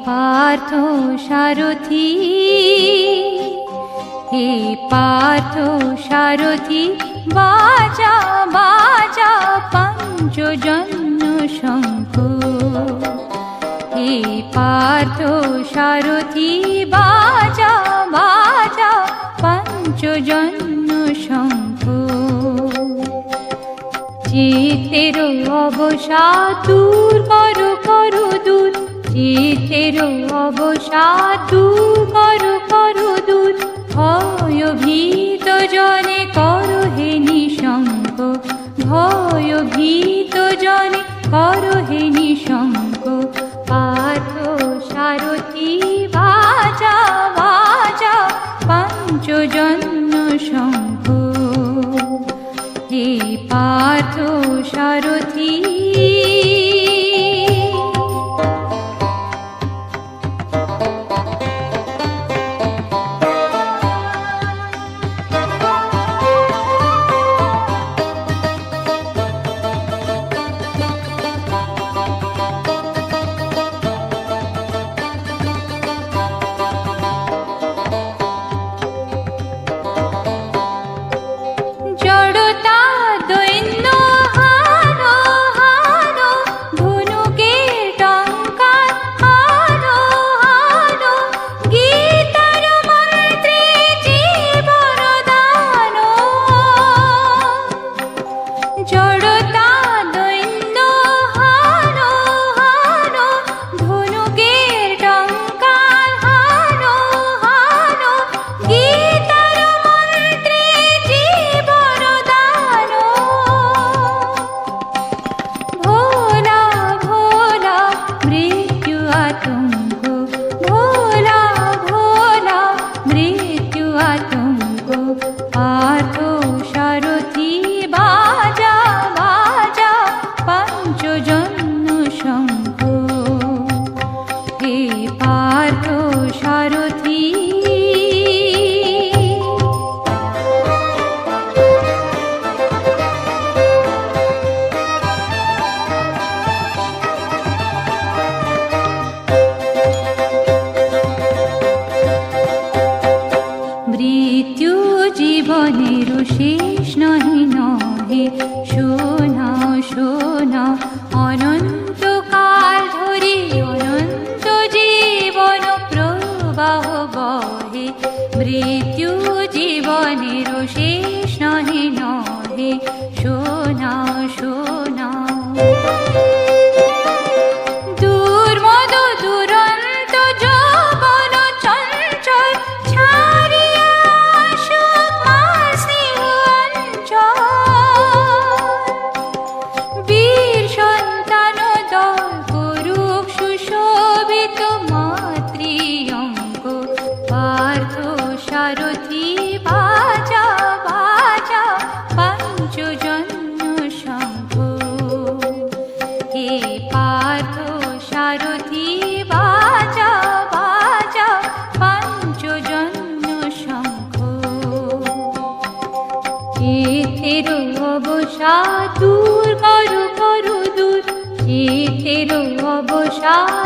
পার্থ সারথি, হে পার্থ সারথি, বাজা বাজা পঞ্চজন্য শঙ্খ। হে পার্থ সারথি, বাজা বাজা পঞ্চজন্য শঙ্খ। চিতের অবসাদ দূর করো করো দূর, চিতের অবসাদ দূর করো করো দূর। ভয় ভীত জনে করো হে নিঃশঙ্ক, ভয় ভীত জনে করো হে নিঃশঙ্ক। পার্থ সারথি, বাজা বাজা পঞ্চজন্য শঙ্খ। হে পার্থ সারথি, পার্থ সারথি, বাজা বাজা পঞ্চজন্য শঙ্খ। হে পার্থ সারথি, মৃত্যু জীবনের শেষ নহে নহে, শোনা শোনা অনন্তকাল ধরে অনন্ত জীবন প্রবাহ বহে। মৃত্যু জীবনের শেষ নহে নহে, শোনা শোনা। দুর্মদ দুরন্ত যৌবন চঞ্চল ছাড়িয়া আসুক মাসিহ অঞ্চল। বীর সন্তান দল করুক সুশোভিত মাতৃঅঙ্গ। পার্থ সারথি, বাজা বাজা পঞ্চজন্য শঙ্খ। হে পার্থ সারথি, বাজা বাজা পঞ্চজন্য শঙ্খ। চিতের অবসাদ দূর করো করো দূর, চিতের অবসাদ